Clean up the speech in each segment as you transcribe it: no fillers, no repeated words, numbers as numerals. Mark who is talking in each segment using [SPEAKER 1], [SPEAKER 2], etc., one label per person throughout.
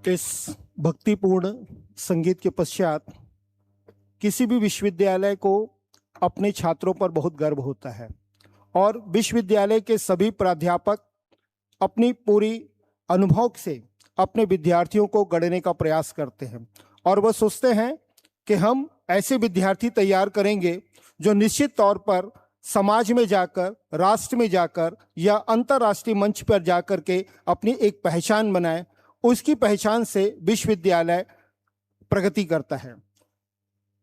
[SPEAKER 1] इस भक्तिपूर्ण संगीत के पश्चात किसी भी विश्वविद्यालय को अपने छात्रों पर बहुत गर्व होता है और विश्वविद्यालय के सभी प्राध्यापक अपनी पूरी अनुभव से अपने विद्यार्थियों को गढ़ने का प्रयास करते हैं और वह सोचते हैं कि हम ऐसे विद्यार्थी तैयार करेंगे जो निश्चित तौर पर समाज में जाकर, राष्ट्र में जाकर या अंतर्राष्ट्रीय मंच पर जाकर के अपनी एक पहचान बनाए। उसकी पहचान से विश्वविद्यालय प्रगति करता है।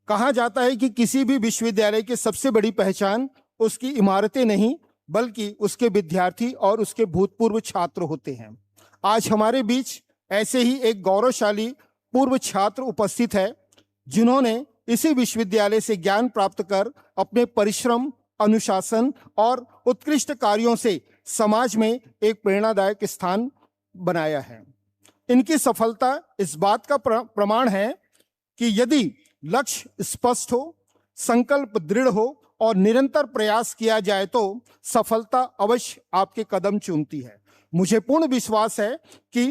[SPEAKER 1] कहा जाता है कि किसी भी विश्वविद्यालय की सबसे बड़ी पहचान उसकी इमारतें नहीं बल्कि उसके विद्यार्थी और उसके भूतपूर्व छात्र होते हैं। आज हमारे बीच ऐसे ही एक गौरवशाली पूर्व छात्र उपस्थित है जिन्होंने इसी विश्वविद्यालय से ज्ञान प्राप्त कर अपने परिश्रम, अनुशासन और उत्कृष्ट कार्यों से समाज में एक प्रेरणादायक स्थान बनाया है। इनकी सफलता इस बात का प्रमाण है कि यदि लक्ष्य स्पष्ट हो, संकल्प दृढ़ हो और निरंतर प्रयास किया जाए तो सफलता अवश्य आपके कदम चूमती है। मुझे पूर्ण विश्वास है कि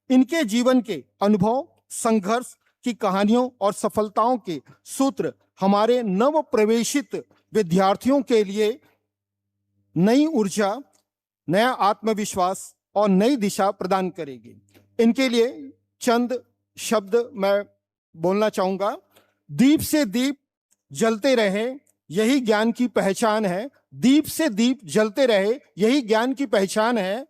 [SPEAKER 1] इनके जीवन के अनुभव, संघर्ष की कहानियों और सफलताओं के सूत्र हमारे नव प्रवेशित विद्यार्थियों के लिए नई ऊर्जा, नया आत्मविश्वास और नई दिशा प्रदान करेगी। इनके लिए चंद शब्द मैं बोलना चाहूंगा। दीप से दीप जलते रहे, यही ज्ञान की पहचान है। दीप से दीप जलते रहे, यही ज्ञान की पहचान है।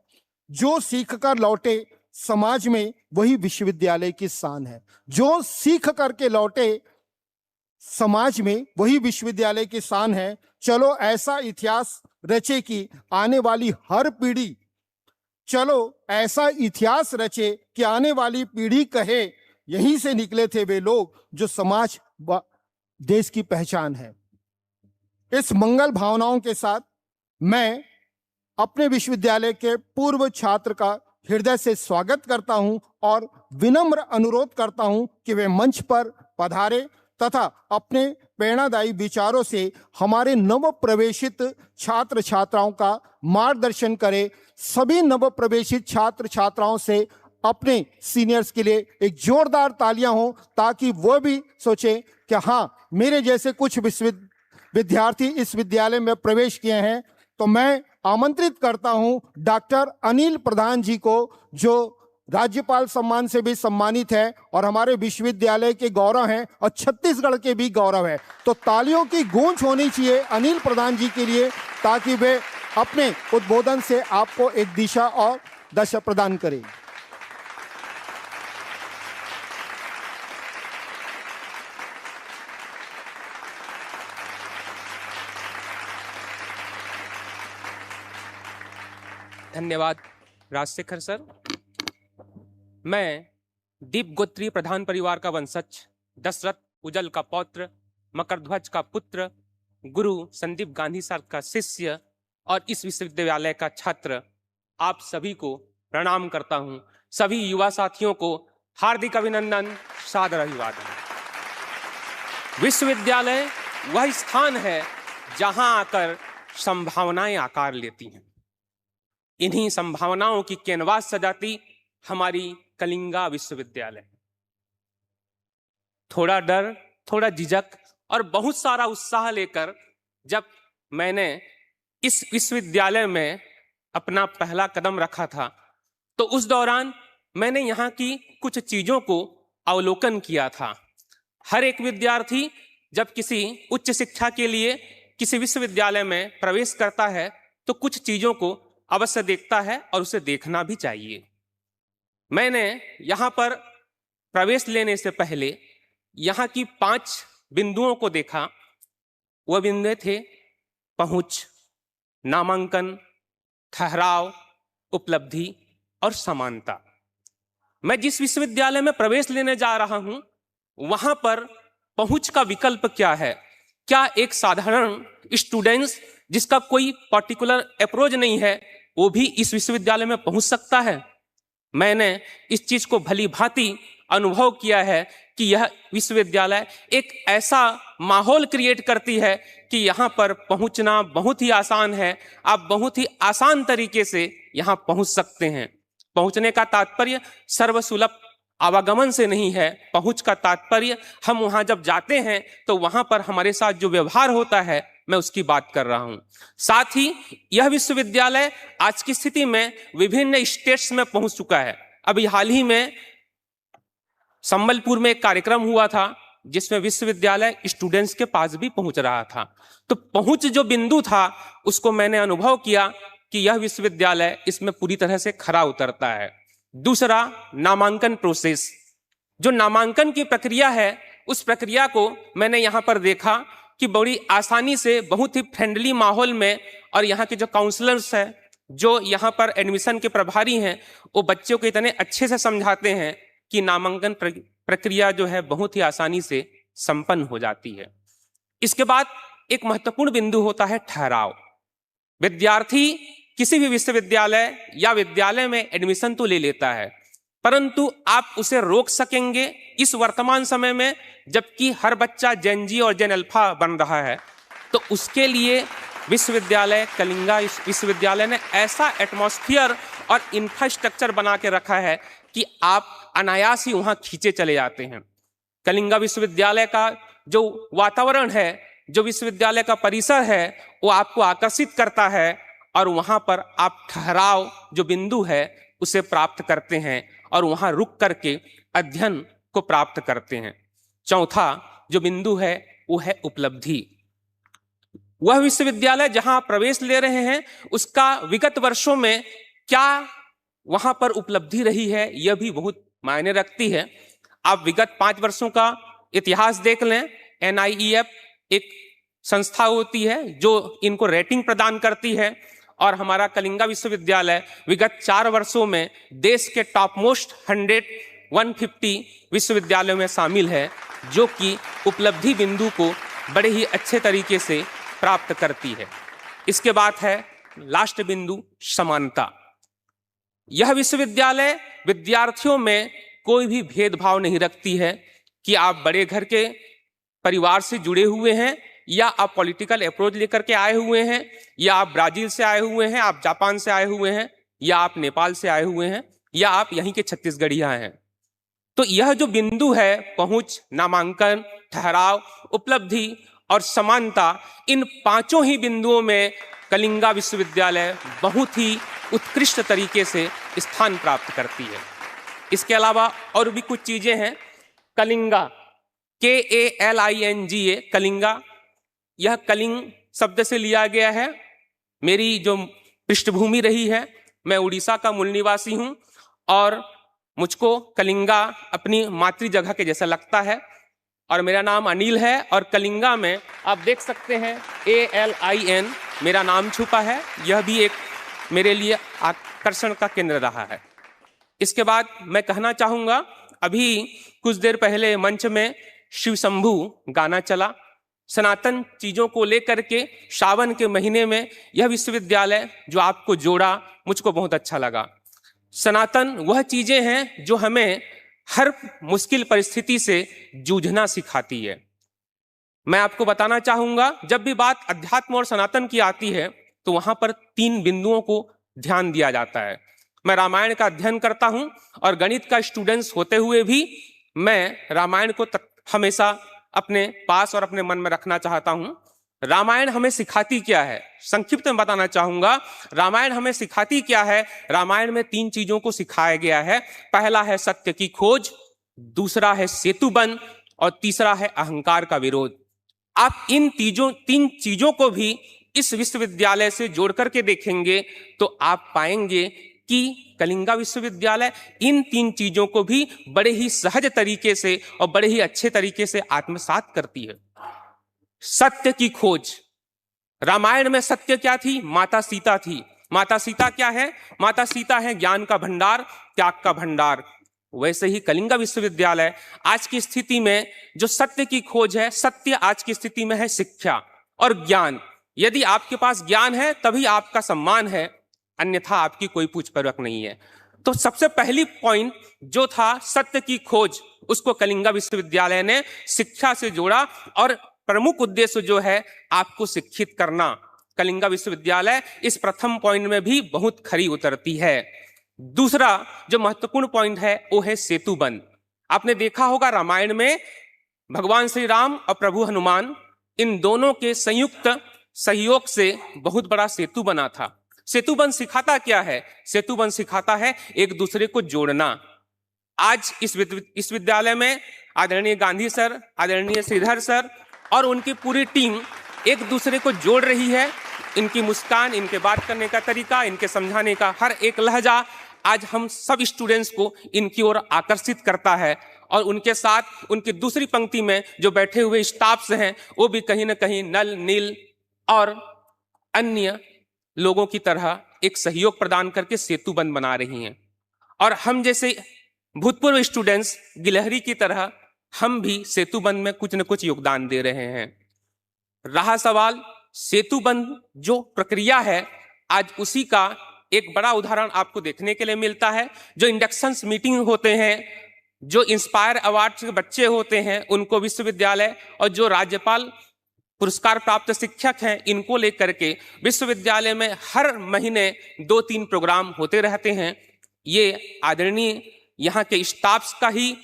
[SPEAKER 1] जो सीख कर लौटे समाज में, वही विश्वविद्यालय की शान है। जो सीख करके लौटे समाज में, वही विश्वविद्यालय की शान है। चलो ऐसा इतिहास रचे कि आने वाली हर पीढ़ी, चलो ऐसा इतिहास रचे कि आने वाली पीढ़ी कहे यहीं से निकले थे वे लोग जो समाज व देश की पहचान है। इस मंगल भावनाओं के साथ मैं अपने विश्वविद्यालय के पूर्व छात्र का हृदय से स्वागत करता हूं और विनम्र अनुरोध करता हूं कि वे मंच पर पधारे तथा अपने प्रेरणादायी विचारों से हमारे नव प्रवेशित छात्र छात्राओं का मार्गदर्शन करें। सभी नव प्रवेशित छात्र छात्राओं से अपने सीनियर्स के लिए एक जोरदार तालियां हो ताकि वह भी सोचे कि हाँ, मेरे जैसे कुछ विद्यार्थी इस विद्यालय में प्रवेश किए हैं। तो मैं आमंत्रित करता हूं डॉक्टर अनिल प्रधान जी को, जो राज्यपाल सम्मान से भी सम्मानित है और हमारे विश्वविद्यालय के गौरव हैं और छत्तीसगढ़ के भी गौरव है। तो तालियों की गूंज होनी चाहिए अनिल प्रधान जी के लिए ताकि वे अपने उद्बोधन से आपको एक दिशा और दशा प्रदान करें।
[SPEAKER 2] धन्यवाद राजशेखर सर। मैं दीप गोत्रीय प्रधान परिवार का वंशज, दशरथ उजल का पौत्र, मकरध्वज का पुत्र, गुरु संदीप गांधी सर का शिष्य और इस विश्वविद्यालय का छात्र आप सभी को प्रणाम करता हूं। सभी युवा साथियों को हार्दिक अभिनंदन, सादर अभिवादन। विश्वविद्यालय वह स्थान है जहां आकर संभावनाएं आकार लेती हैं। इन्हीं संभावनाओं की कैनवास सजाती हमारी कलिंगा विश्वविद्यालय। थोड़ा डर, थोड़ा झिझक और बहुत सारा उत्साह लेकर जब मैंने इस विश्वविद्यालय में अपना पहला कदम रखा था तो उस दौरान मैंने यहाँ की कुछ चीजों को अवलोकन किया था। हर एक विद्यार्थी जब किसी उच्च शिक्षा के लिए किसी विश्वविद्यालय में प्रवेश करता है तो कुछ चीजों को अवश्य देखता है और उसे देखना भी चाहिए। मैंने यहाँ पर प्रवेश लेने से पहले यहाँ की 5 बिंदुओं को देखा। वह बिंदु थे पहुंच, नामांकन, ठहराव, उपलब्धि और समानता। मैं जिस विश्वविद्यालय में प्रवेश लेने जा रहा हूं वहां पर पहुंच का विकल्प क्या है? क्या एक साधारण स्टूडेंट्स जिसका कोई पर्टिकुलर अप्रोच नहीं है वो भी इस विश्वविद्यालय में पहुंच सकता है? मैंने इस चीज को भली भांति अनुभव किया है कि यह विश्वविद्यालय एक ऐसा माहौल क्रिएट करती है कि यहाँ पर पहुंचना बहुत ही आसान है। आप बहुत ही आसान तरीके से यहाँ पहुंच सकते हैं। पहुंचने का तात्पर्य सर्वसुलभ आवागमन से नहीं है, पहुंच का तात्पर्य हम वहां जब जाते हैं तो वहां पर हमारे साथ जो व्यवहार होता है, मैं उसकी बात कर रहा हूं। साथ ही यह विश्वविद्यालय आज की स्थिति में विभिन्न स्टेट्स में पहुंच चुका है। अभी हाल ही में संबलपुर में एक कार्यक्रम हुआ था जिसमें विश्वविद्यालय स्टूडेंट्स के पास भी पहुंच रहा था। तो पहुंच जो बिंदु था उसको मैंने अनुभव किया कि यह विश्वविद्यालय इसमें पूरी तरह से खरा उतरता है। दूसरा, नामांकन प्रोसेस। जो नामांकन की प्रक्रिया है उस प्रक्रिया को मैंने यहाँ पर देखा कि बड़ी आसानी से, बहुत ही फ्रेंडली माहौल में, और यहाँ के जो काउंसलर्स हैं, जो यहाँ पर एडमिशन के प्रभारी हैं, वो बच्चों को इतने अच्छे से समझाते हैं कि नामांकन प्रक्रिया जो है बहुत ही आसानी से संपन्न हो जाती है। इसके बाद एक महत्वपूर्ण बिंदु होता है ठहराव। विद्यार्थी किसी भी विश्वविद्यालय या विद्यालय में एडमिशन तो ले लेता है, परंतु आप उसे रोक सकेंगे इस वर्तमान समय में, जबकि हर बच्चा जेन जी और जेन अल्फा बन रहा है। तो उसके लिए विश्वविद्यालय, कलिंगा विश्वविद्यालय ने ऐसा एटमॉस्फेयर और इंफ्रास्ट्रक्चर बना के रखा है कि आप अनायास ही वहां खींचे चले जाते हैं। कलिंगा विश्वविद्यालय का जो वातावरण है, जो विश्वविद्यालय का परिसर है, वो आपको आकर्षित करता है और वहां पर आप ठहराव जो बिंदु है उसे प्राप्त करते हैं और वहां रुक करके अध्ययन को प्राप्त करते हैं। चौथा जो बिंदु है वो है उपलब्धि। वह विश्वविद्यालय जहां आप प्रवेश ले रहे हैं उसका विगत वर्षों में क्या वहां पर उपलब्धि रही है, यह भी बहुत मायने रखती है। आप विगत 5 वर्षों का इतिहास देख लें। NIEF एक संस्था होती है जो इनको रेटिंग प्रदान करती है, और हमारा कलिंगा विश्वविद्यालय विगत 4 वर्षों में देश के टॉप मोस्ट 150 विश्वविद्यालयों में शामिल है, जो कि उपलब्धि बिंदु को बड़े ही अच्छे तरीके से प्राप्त करती है। इसके बाद है लास्ट बिंदु, समानता। यह विश्वविद्यालय विद्यार्थियों में कोई भी भेदभाव नहीं रखती है कि आप बड़े घर के परिवार से जुड़े हुए हैं, या आप पॉलिटिकल अप्रोच लेकर के आए हुए हैं, या आप ब्राजील से आए हुए हैं, आप जापान से आए हुए हैं, या आप नेपाल से आए हुए हैं, या आप यहीं के छत्तीसगढ़िया हैं। तो यह जो बिंदु है, पहुंच, नामांकन, ठहराव, उपलब्धि और समानता, इन 5 ही बिंदुओं में कलिंगा विश्वविद्यालय बहुत ही उत्कृष्ट तरीके से स्थान प्राप्त करती है। इसके अलावा और भी कुछ चीजें हैं। कलिंगा, KALINGA, कलिंगा, यह कलिंग शब्द से लिया गया है। मेरी जो पृष्ठभूमि रही है, मैं उड़ीसा का मूल निवासी हूं और मुझको कलिंगा अपनी मातृ जगह के जैसा लगता है। और मेरा नाम अनिल है और कलिंगा में आप देख सकते हैं ALIN मेरा नाम छुपा है। यह भी एक मेरे लिए आकर्षण का केंद्र रहा है। इसके बाद मैं कहना चाहूंगा, अभी कुछ देर पहले मंच में शिव शंभू गाना चला। सनातन चीजों को लेकर के सावन के महीने में यह विश्वविद्यालय जो आपको जोड़ा, मुझको बहुत अच्छा लगा। सनातन वह चीजें हैं जो हमें हर मुश्किल परिस्थिति से जूझना सिखाती है। मैं आपको बताना चाहूंगा, जब भी बात अध्यात्म और सनातन की आती है तो वहां पर 3 बिंदुओं को ध्यान दिया जाता है। मैं रामायण का अध्ययन करता हूं और गणित का स्टूडेंट्स होते हुए भी मैं रामायण को हमेशा अपने पास और अपने मन में रखना चाहता हूं। रामायण हमें सिखाती क्या है, संक्षिप्त में बताना चाहूंगा। रामायण हमें सिखाती क्या है? रामायण में 3 चीजों को सिखाया गया है। पहला है सत्य की खोज, दूसरा है सेतुबंध और तीसरा है अहंकार का विरोध। आप इन 3 चीजों को भी इस विश्वविद्यालय से जोड़ करके देखेंगे तो आप पाएंगे कि कलिंगा विश्वविद्यालय इन 3 चीजों को भी बड़े ही सहज तरीके से और बड़े ही अच्छे तरीके से आत्मसात करती है। सत्य की खोज, रामायण में सत्य क्या थी? माता सीता थी। माता सीता क्या है? माता सीता है ज्ञान का भंडार, त्याग का भंडार। वैसे ही कलिंगा विश्वविद्यालय आज की स्थिति में जो सत्य की खोज है, सत्य आज की स्थिति में है शिक्षा और ज्ञान। यदि आपके पास ज्ञान है तभी आपका सम्मान है, अन्यथा आपकी कोई पूछ परख नहीं है। तो सबसे पहली पॉइंट जो था सत्य की खोज, उसको कलिंगा विश्वविद्यालय ने शिक्षा से जोड़ा और प्रमुख उद्देश्य जो है आपको शिक्षित करना। कलिंगा विश्वविद्यालय इस प्रथम पॉइंट में भी बहुत खरी उतरती है। दूसरा जो महत्वपूर्ण पॉइंट है वो है सेतुबंध। आपने देखा होगा रामायण में भगवान श्री राम और प्रभु हनुमान, इन दोनों के संयुक्त सहयोग से बहुत बड़ा सेतु बना था। सेतुबंध सिखाता क्या है? सेतुबंध सिखाता है एक दूसरे को जोड़ना। आज इस विद्यालय में आदरणीय गांधी सर, आदरणीय श्रीधर सर और उनकी पूरी टीम एक दूसरे को जोड़ रही है। इनकी मुस्कान, इनके बात करने का तरीका, इनके समझाने का हर एक लहजा आज हम सब स्टूडेंट्स को इनकी ओर आकर्षित करता है। और उनके साथ उनकी दूसरी पंक्ति में जो बैठे हुए स्टाफ्स हैं वो भी कहीं ना कहीं नल, नील और अन्य लोगों की तरह एक सहयोग प्रदान करके सेतुबंध बना रही हैं। और हम जैसे भूतपूर्व स्टूडेंट्स गिलहरी की तरह हम भी सेतुबंध में कुछ न कुछ योगदान दे रहे हैं। रहा सवाल सेतुबंध जो प्रक्रिया है, आज उसी का एक बड़ा उदाहरण आपको देखने के लिए मिलता है। जो इंडक्शंस मीटिंग होते हैं, जो इंस्पायर अवार्ड के बच्चे होते हैं उनको विश्वविद्यालय, और जो राज्यपाल पुरस्कार प्राप्त शिक्षक हैं इनको लेकर के विश्वविद्यालय में हर महीने 2-3 प्रोग्राम होते रहते हैं। ये आदरणीय यहाँ के स्टाफ्स का ही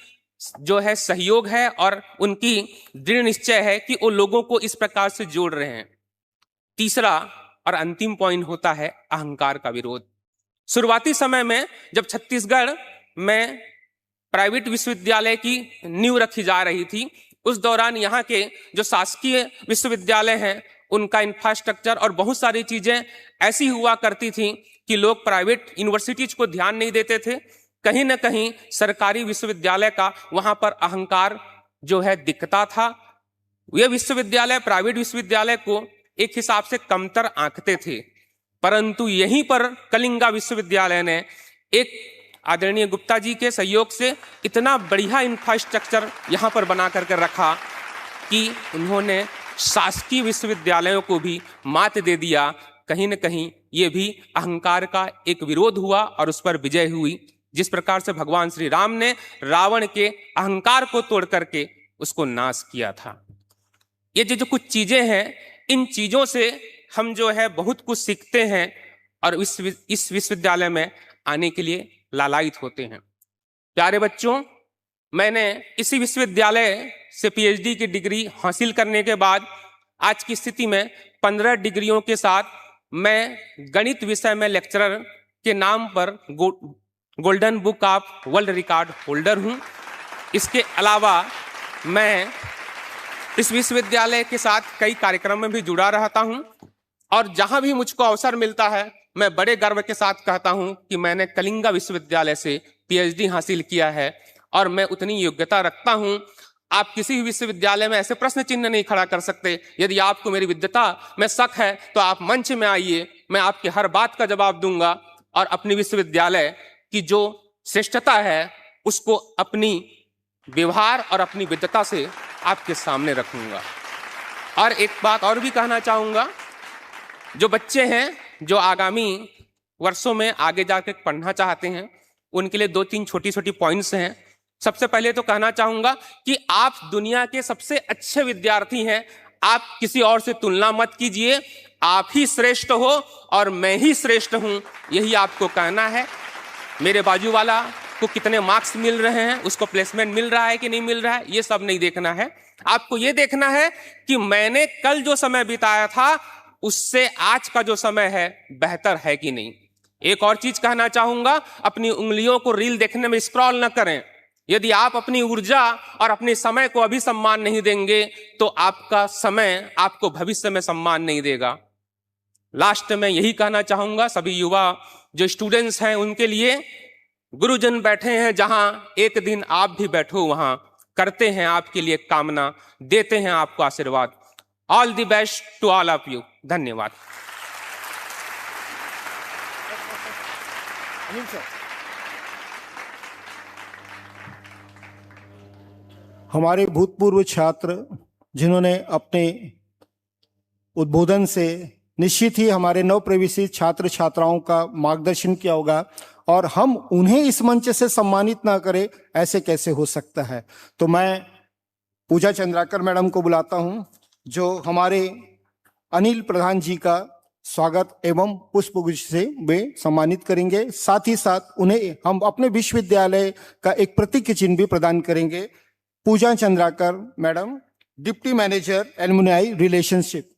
[SPEAKER 2] जो है सहयोग है और उनकी दृढ़ निश्चय है कि वो लोगों को इस प्रकार से जोड़ रहे हैं। तीसरा और अंतिम पॉइंट होता है अहंकार का विरोध। शुरुआती समय में जब छत्तीसगढ़ में प्राइवेट विश्वविद्यालय की नींव रखी जा रही थी, उस दौरान यहाँ के जो शासकीय विश्वविद्यालय हैं उनका इंफ्रास्ट्रक्चर और बहुत सारी चीजें ऐसी हुआ करती थी कि लोग प्राइवेट यूनिवर्सिटीज को ध्यान नहीं देते थे। कहीं ना कहीं सरकारी विश्वविद्यालय का वहां पर अहंकार जो है दिखता था। ये विश्वविद्यालय प्राइवेट विश्वविद्यालय को एक हिसाब से कमतर आंकते थे, परंतु यहीं पर कलिंगा विश्वविद्यालय ने एक आदरणीय गुप्ता जी के सहयोग से इतना बढ़िया इंफ्रास्ट्रक्चर यहाँ पर बना करके रखा कि उन्होंने शासकीय विश्वविद्यालयों को भी मात दे दिया। कहीं न कहीं ये भी अहंकार का एक विरोध हुआ और उस पर विजय हुई। जिस प्रकार से भगवान श्री राम ने रावण के अहंकार को तोड़ करके उसको नाश किया था। ये जो कुछ चीजें हैं, इन चीजों से हम जो है बहुत कुछ सीखते हैं और इस विश्वविद्यालय में आने के लिए लालायित होते हैं। प्यारे बच्चों, मैंने इसी विश्वविद्यालय से पीएचडी की डिग्री हासिल करने के बाद आज की स्थिति में 15 डिग्रियों के साथ मैं गणित विषय में लेक्चरर के नाम पर golden book of world record holder हूँ। इसके अलावा मैं इस विश्वविद्यालय के साथ कई कार्यक्रम में भी जुड़ा रहता हूँ और जहाँ भी मुझको अवसर मिलता है मैं बड़े गर्व के साथ कहता हूँ कि मैंने कलिंगा विश्वविद्यालय से पीएचडी हासिल किया है और मैं उतनी योग्यता रखता हूँ। आप किसी भी विश्वविद्यालय में ऐसे प्रश्न चिन्ह नहीं खड़ा कर सकते। यदि आपको मेरी विद्वता में शक है तो आप मंच में आइए, मैं आपकी हर बात का जवाब दूंगा और अपनी विश्वविद्यालय की जो श्रेष्ठता है उसको अपनी व्यवहार और अपनी विद्वता से आपके सामने रखूंगा। और एक बात और भी कहना चाहूंगा, जो बच्चे हैं जो आगामी वर्षों में आगे जाकर पढ़ना चाहते हैं उनके लिए 2-3 छोटी पॉइंट्स हैं। सबसे पहले तो कहना चाहूंगा कि आप दुनिया के सबसे अच्छे विद्यार्थी हैं। आप किसी और से तुलना मत कीजिए, आप ही श्रेष्ठ हो और मैं ही श्रेष्ठ हूं, यही आपको कहना है। मेरे बाजू वाला को कितने मार्क्स मिल रहे हैं, उसको प्लेसमेंट मिल रहा है कि नहीं मिल रहा है, ये सब नहीं देखना है। आपको ये देखना है कि मैंने कल जो समय बिताया था उससे आज का जो समय है बेहतर है कि नहीं। एक और चीज कहना चाहूंगा, अपनी उंगलियों को रील देखने में स्क्रॉल न करें। यदि आप अपनी ऊर्जा और अपने समय को अभी सम्मान नहीं देंगे तो आपका समय आपको भविष्य में सम्मान नहीं देगा। लास्ट में यही कहना चाहूंगा सभी युवा जो स्टूडेंट्स हैं उनके लिए, गुरुजन बैठे हैं जहां, एक दिन आप भी बैठो वहां, करते हैं आपके लिए कामना, देते हैं आपको आशीर्वाद। All the best to all of you. धन्यवाद।
[SPEAKER 1] हमारे भूतपूर्व छात्र जिन्होंने अपने उद्बोधन से निश्चित ही हमारे नव प्रवेशित छात्र छात्राओं का मार्गदर्शन किया होगा और हम उन्हें इस मंच से सम्मानित ना करें, ऐसे कैसे हो सकता है। तो मैं पूजा चंद्राकर मैडम को बुलाता हूं जो हमारे अनिल प्रधान जी का स्वागत एवं पुष्पगुच्छ से वे सम्मानित करेंगे। साथ ही साथ उन्हें हम अपने विश्वविद्यालय का एक प्रतीक चिन्ह भी प्रदान करेंगे। Pooja Chandrakar madam, deputy manager alumni relationship.